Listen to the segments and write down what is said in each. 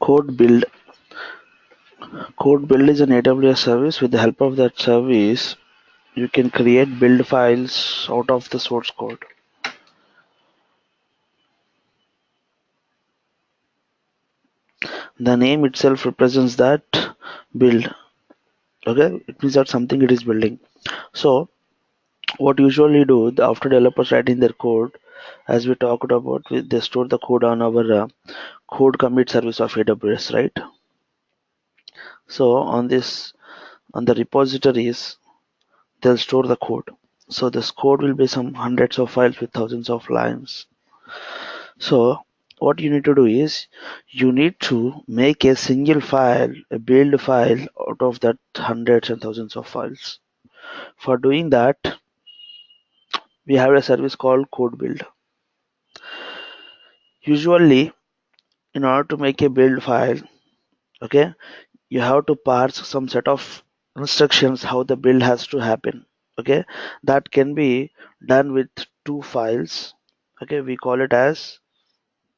Code Build. Code Build is an AWS service. With the help of that service, you can create build files out of the source code. The name itself represents that build. Okay, it means that something it is building. So what usually do after developers writing their code, as we talked about, they store the code on our code commit service of AWS, right? So on the repositories, they'll store the code. So this code will be some hundreds of files with thousands of lines. So what you need to do is you need to make a single file, a build file out of that hundreds and thousands of files. For doing that, we have a service called code build. Usually, in order to make a build file, okay, you have to parse some set of instructions how the build has to happen. Okay, that can be done with two files. Okay, we call it as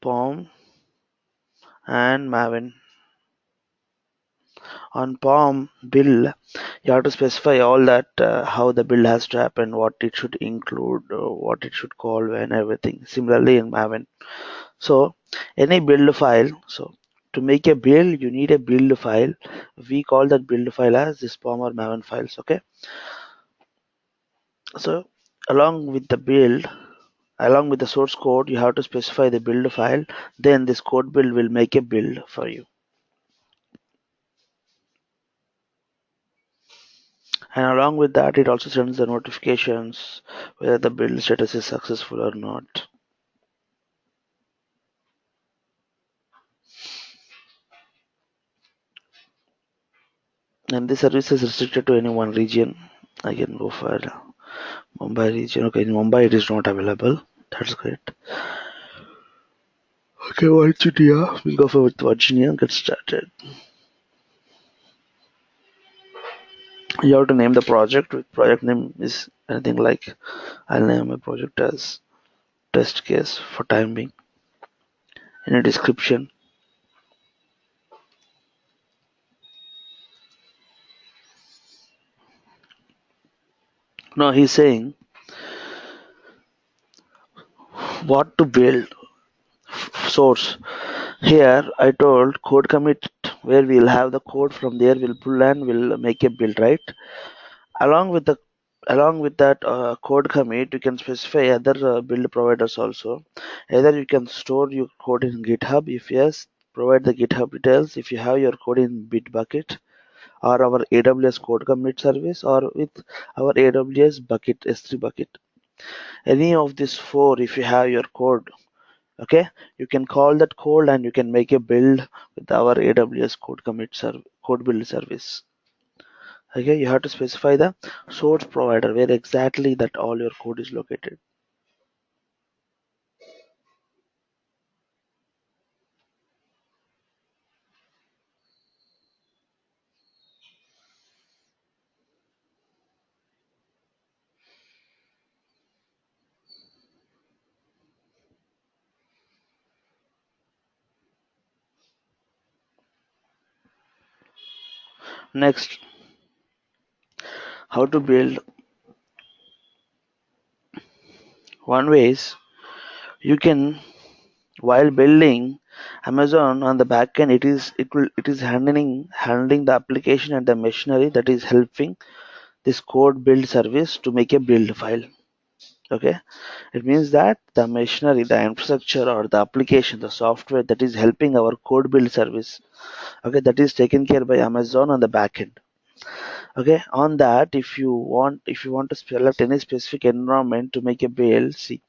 POM and Maven. On POM build, you have to specify all that how the build has to happen, what it should include, what it should call when, everything. Similarly in Maven. So any build file, so to make a build you need a build file. We call that build file as this POM or Maven files. Okay, so along with the build, along with the source code, you have to specify the build file. Then this code build will make a build for you. And along with that, it also sends the notifications whether the build status is successful or not. And this service is restricted to any one region. I can go for Mumbai region. Okay, in Mumbai it is not available. That's great. Okay, Virginia. We'll go for with Virginia and get started. You have to name the project. With project name is anything like, I'll name my project as test case for time being. In a description, now he's saying what to build. Source. Here I told code commit, where we'll have the code. From there we'll pull and we'll make a build, right? Along with the along with that code commit, you can specify other build providers also. Either you can store your code in GitHub. If yes, provide the GitHub details. If you have your code in Bitbucket or our AWS code commit service, or with our AWS bucket, S3 bucket, any of these four, if you have your code, okay, you can call that code and you can make a build with our AWS code build service. Okay, you have to specify the source provider where exactly that all your code is located. Next, how to build. One way is you can, while building Amazon on the backend, it is handling the application and the machinery that is helping this code build service to make a build file. Okay, it means that the machinery, the infrastructure, or the application, the software that is helping our code build service, okay, that is taken care by Amazon on the backend. Okay, on that, if you want to select any specific environment to make a build, see,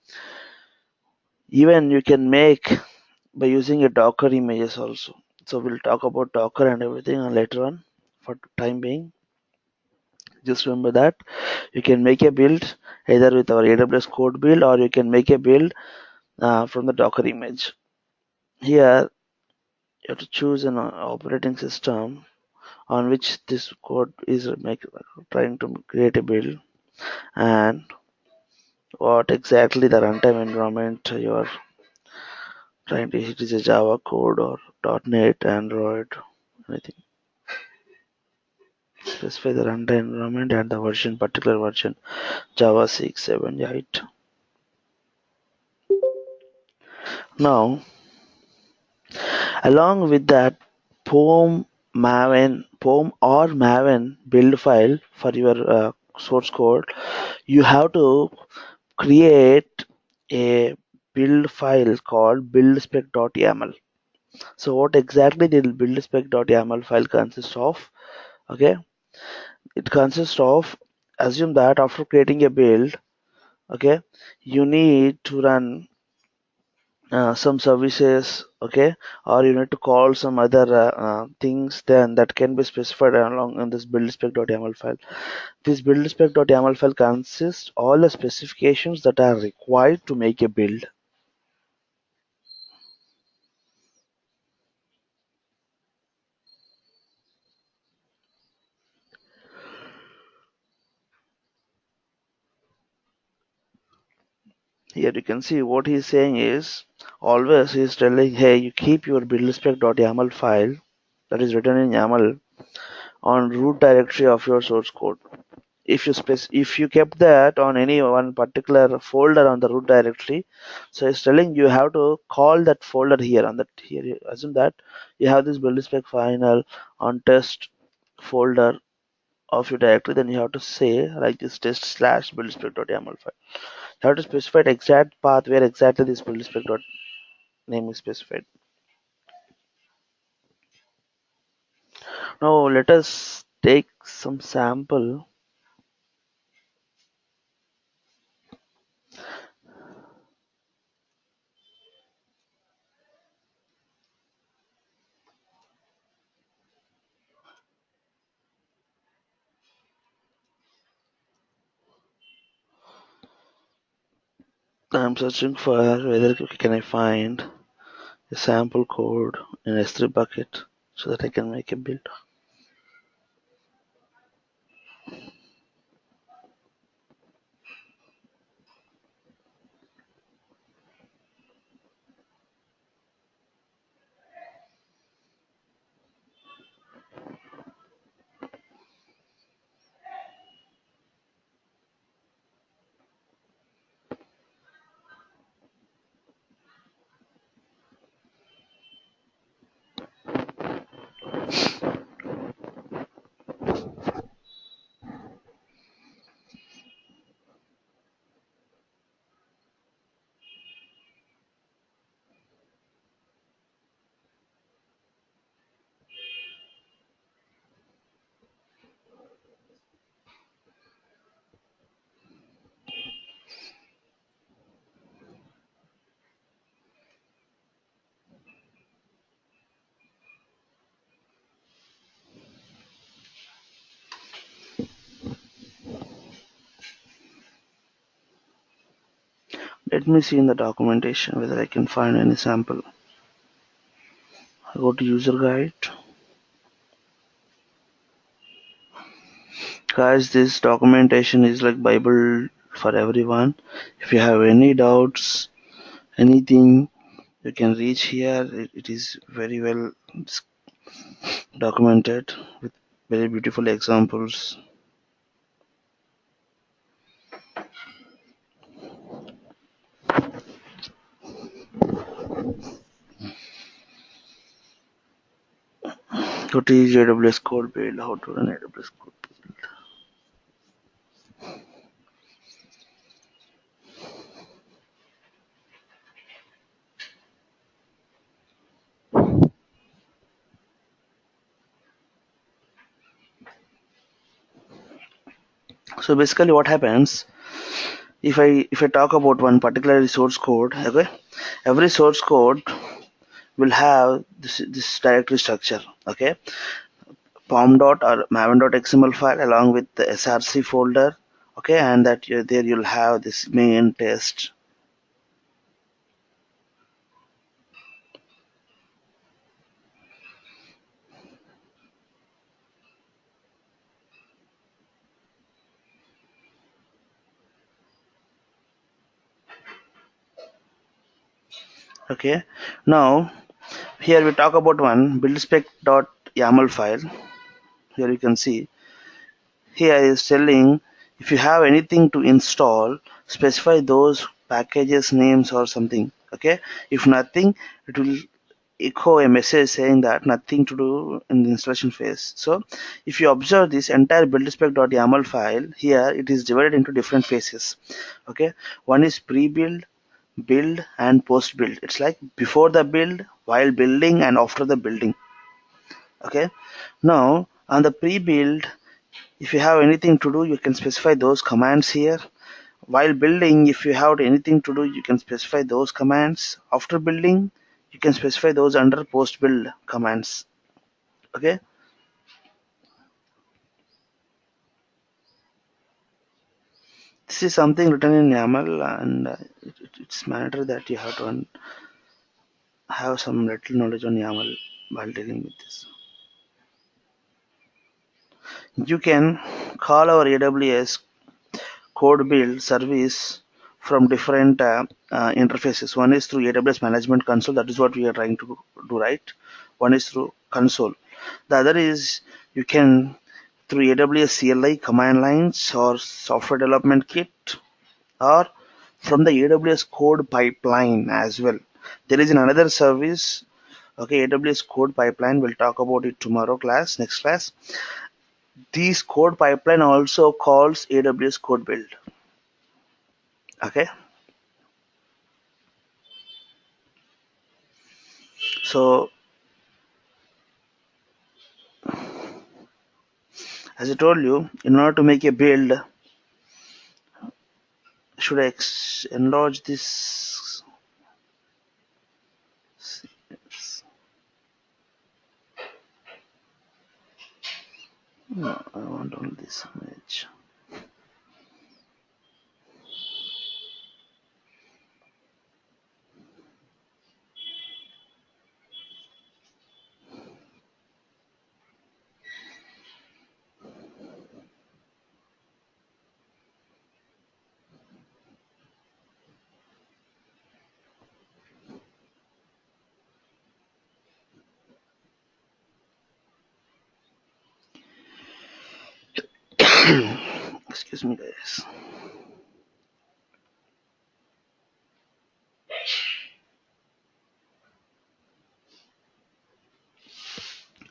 even you can make by using a Docker images also. So we'll talk about Docker and everything later on. For time being, just remember that you can make a build either with our AWS code build, or you can make a build from the Docker image. Here you have to choose an operating system on which this code is trying to create a build, and what exactly the runtime environment you are Right, it is a Java code or .NET, Android, anything. Specify the runtime environment and the version, particular version, Java 6, 7, 8. Now, along with that POM or Maven build file for your source code, you have to create a build file called buildspec.yaml. So what exactly the buildspec.yaml file consists of? Okay, it consists of, assume that after creating a build, okay, you need to run some services, okay, or you need to call some other things then that can be specified along in this buildspec.yaml file. This buildspec.yaml file consists all the specifications that are required to make a build. Here you can see what he's saying is, always he's telling, hey, you keep your buildspec.yaml file that is written in YAML on root directory of your source code. If you kept that on any one particular folder on the root directory, so it's telling you have to call that folder here on that here. Assume that you have this buildspec final on test folder of your directory, then you have to say like this test slash buildspec.yaml file. You have to specify the exact path where exactly this buildspec dot name is specified. Now let us take some sample. I'm searching for whether can I find a sample code in S3 bucket so that I can make a build. Let me see in the documentation whether I can find any sample. I go to user guide. Guys, this documentation is like Bible for everyone. If you have any doubts, anything, you can reach here. It is very well documented with very beautiful examples. What is AWS code build? How to run AWS code build? So basically, what happens if I talk about one particular source code? Okay, every source code will have this directory structure. Okay, pom dot or maven dot xml file along with the src folder. Okay, and that there you'll have this main test. Okay, now here we talk about one buildspec.yaml file. Here you can see, here is telling if you have anything to install, specify those packages names or something. Okay, if nothing, it will echo a message saying that nothing to do in the installation phase. So if you observe this entire buildspec.yaml file, here it is divided into different phases. Okay, one is pre-build, build and post build. It's like before the build, while building and after the building. Okay, now on the pre-build, if you have anything to do, you can specify those commands here. While building, if you have anything to do, you can specify those commands. After building, you can specify those under post build commands. Okay, this is something written in YAML, and it's mandatory that you have to have some little knowledge on YAML while dealing with this. You can call our AWS code build service from different interfaces. One is through AWS Management Console, that is what we are trying to do, right? One is through console. The other is you can through AWS CLI command lines or software development kit, or from the AWS code pipeline as well. There is another service, okay, AWS code pipeline. We'll talk about it tomorrow next class. This code pipeline also calls AWS code build. Okay, so as I told you, in order to make a build, should I enlarge this? No, I want only this image. Excuse me, guys.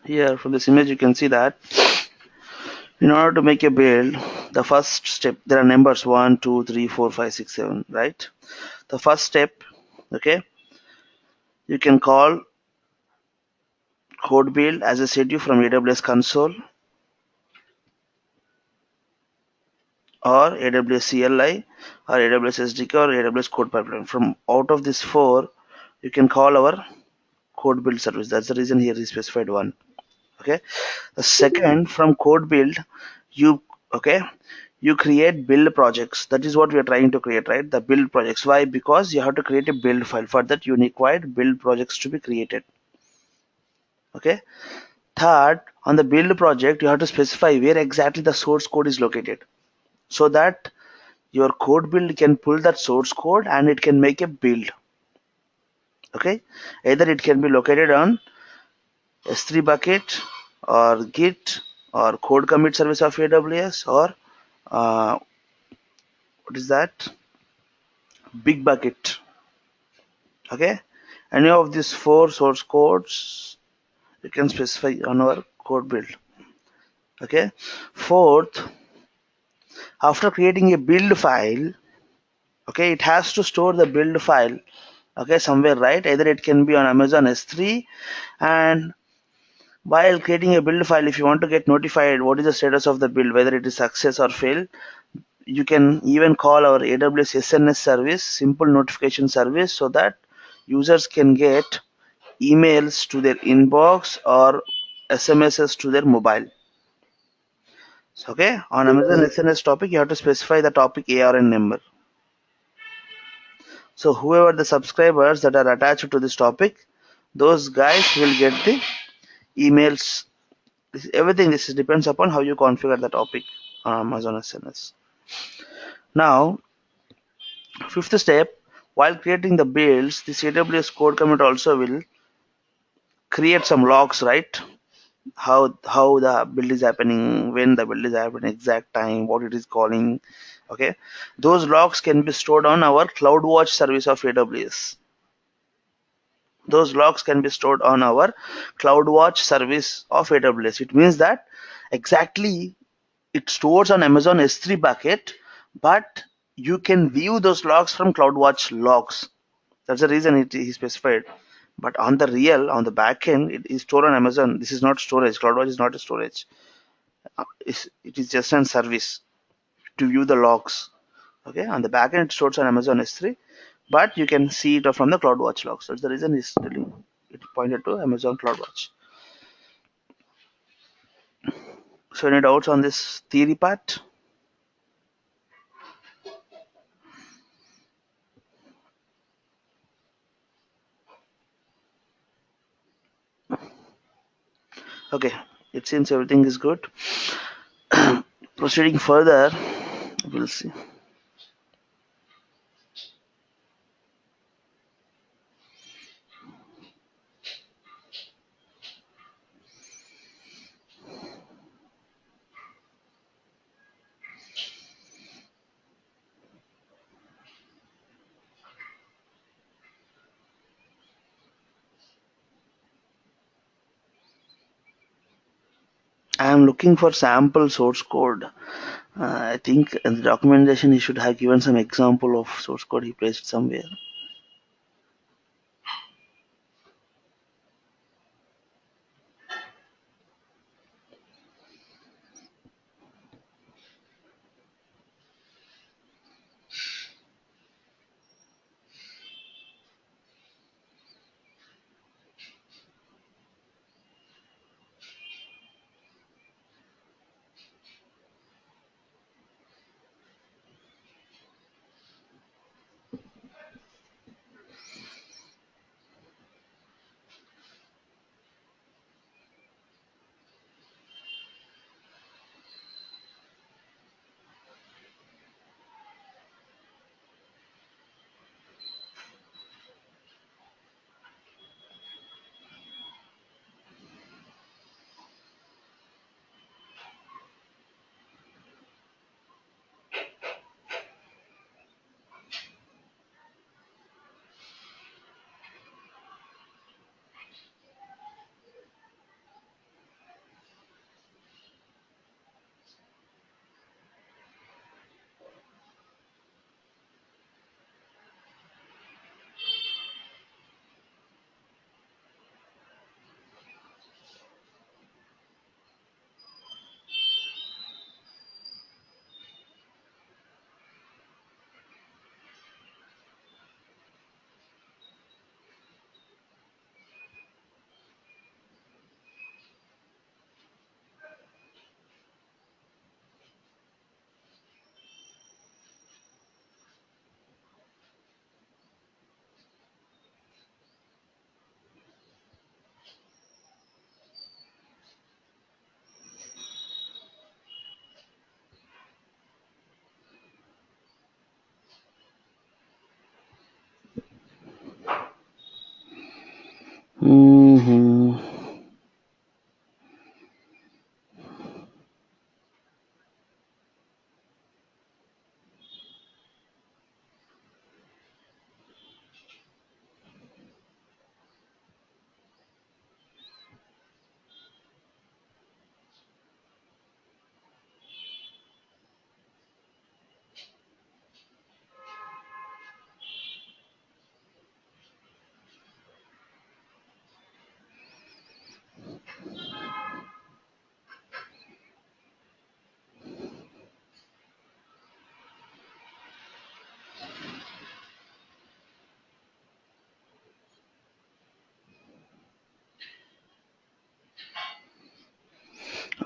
Here from this image, you can see that in order to make a build, the first step, there are numbers 1, 2, 3, 4, 5, 6, 7, right? The first step, okay, you can call code build as I said you from AWS console or AWS CLI or AWS SDK or AWS code pipeline. From out of these four, you can call our code build service. That's the reason here is specified one. Okay, the second, from code build, you okay, you create build projects. That is what we are trying to create, right? The build projects. Why? Because you have to create a build file. For that, you required build projects to be created. Okay, third, on the build project, you have to specify where exactly the source code is located, so that your code build can pull that source code and it can make a build. Okay, either it can be located on S3 bucket or Git or code commit service of AWS, or what is that, Bitbucket. Okay, any of these four source codes you can specify on our code build. Okay, fourth, after creating a build file, okay, it has to store the build file, okay, somewhere, right? Either it can be on Amazon S3, and while creating a build file, if you want to get notified what is the status of the build, whether it is success or fail, you can even call our AWS SNS service, simple notification service, so that users can get emails to their inbox or SMSs to their mobile. So, okay, on Amazon SNS topic, you have to specify the topic ARN number. So whoever the subscribers that are attached to this topic, those guys will get the emails. Everything this depends upon how you configure the topic on Amazon SNS. Now, fifth step, while creating the builds, this AWS code commit also will create some logs, right? How the build is happening, when the build is happening, exact time, what it is calling. Okay, those logs can be stored on our CloudWatch service of AWS. Those logs can be stored on our CloudWatch service of AWS. It means that exactly it stores on Amazon S3 bucket, but you can view those logs from CloudWatch logs. That's the reason it is specified. But on the real, on the back end, it is stored on Amazon. This is not storage. CloudWatch is not a storage. It is just an service to view the logs. Okay, on the back end, it stores on Amazon S3, but you can see it from the CloudWatch logs. That's the reason it's telling it pointed to Amazon CloudWatch. So, any doubts on this theory part? Okay, it seems everything is good. Proceeding further, we'll see. I am looking for sample source code. I think in the documentation he should have given some example of source code he placed somewhere. Hmm.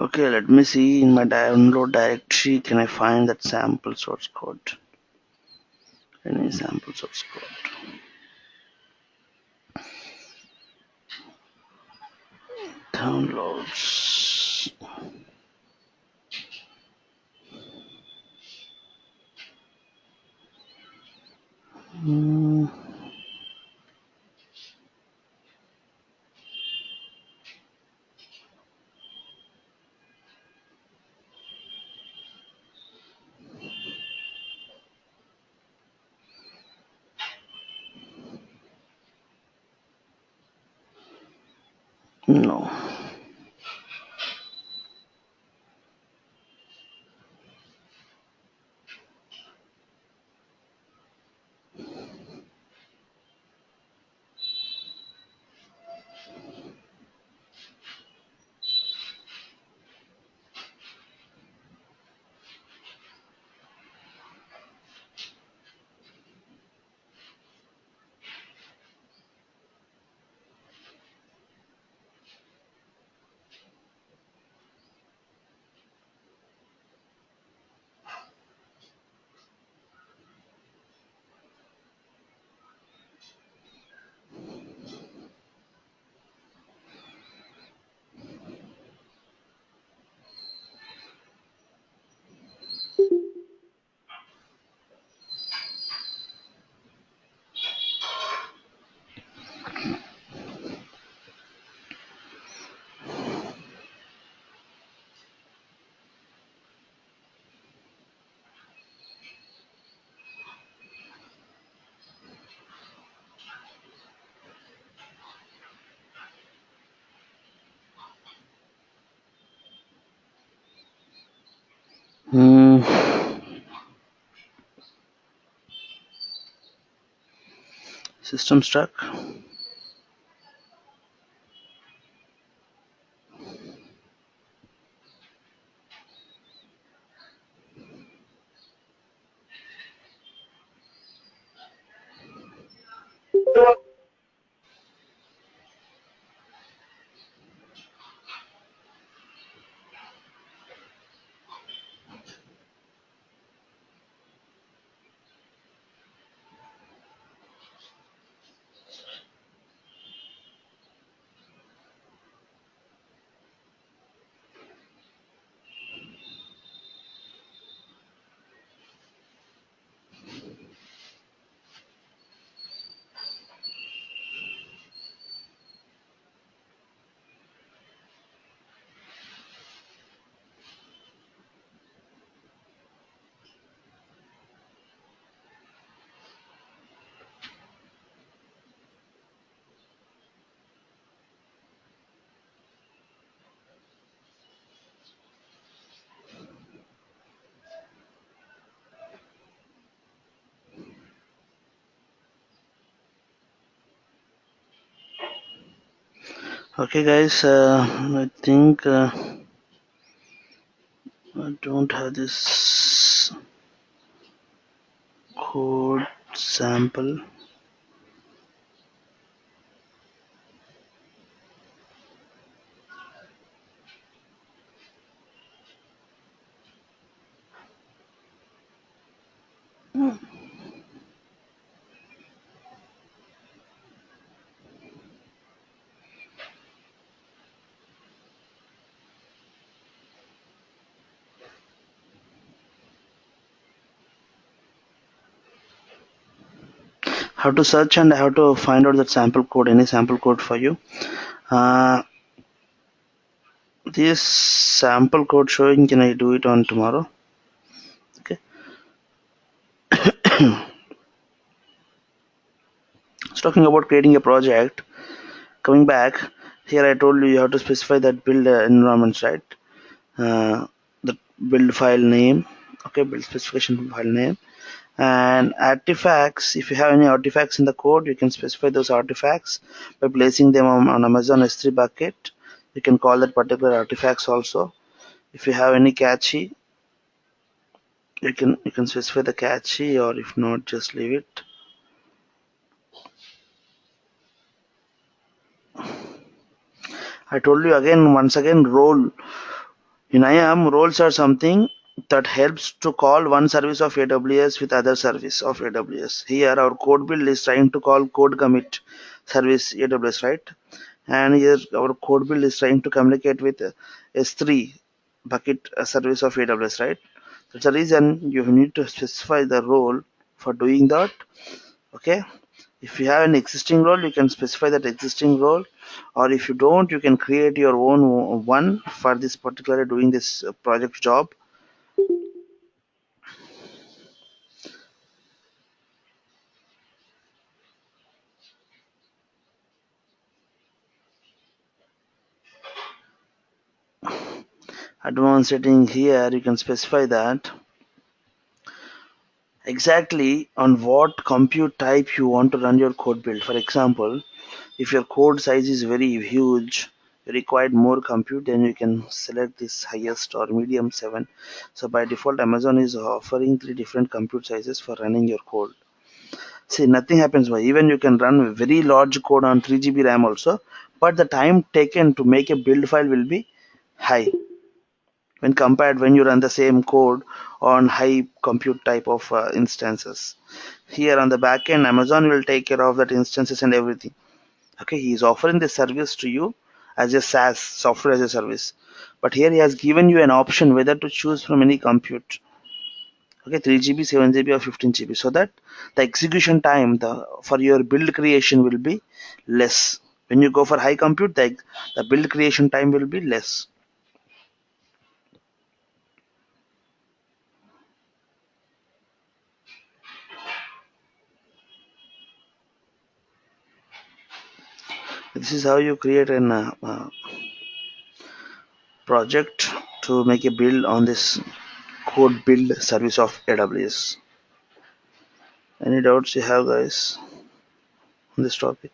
Okay, let me see in my download directory. Can I find that sample source code? Any sample source code? Downloads. Hmm. No. Hmm. System stuck. Okay, guys. I think I don't have this code sample. How to search and how to find out that sample code, any sample code for you. Uh, this sample code showing, can I do it on tomorrow? Okay. So talking about creating a project, coming back here, I told you have to specify that build environments, right? The build file name, okay, build specification file name, and artifacts. If you have any artifacts in the code, you can specify those artifacts by placing them on Amazon S3 bucket. You can call that particular artifacts also. If you have any cache, you can specify the cache, or if not, just leave it. I told you again, once again, role. In IAM, roles are something that helps to call one service of AWS with other service of AWS. Here our code build is trying to call code commit service AWS, right? And here our code build is trying to communicate with S3 bucket service of AWS, right? That's the reason you need to specify the role for doing that. Okay. If you have an existing role, you can specify that existing role, or if you don't, you can create your own one for this particular doing this project job. Advanced setting here, you can specify that exactly on what compute type you want to run your code build. For example, if your code size is very huge, you require more compute, then you can select this highest or medium 7. So by default, Amazon is offering 3 different compute sizes for running your code. See, nothing happens by even you can run very large code on 3 GB RAM also, but the time taken to make a build file will be high when compared when you run the same code on high compute type of instances. Here on the back end, Amazon will take care of that instances and everything. Okay, he is offering the service to you as a SaaS, software as a service, but here he has given you an option whether to choose from any compute. Okay, 3 GB, 7 GB, or 15 GB, so that the execution time for your build creation will be less. When you go for high compute, the build creation time will be less. This is how you create an project to make a build on this code build service of AWS. Any doubts you have, guys, on this topic?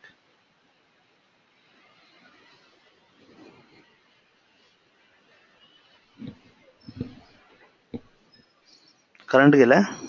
Current gala?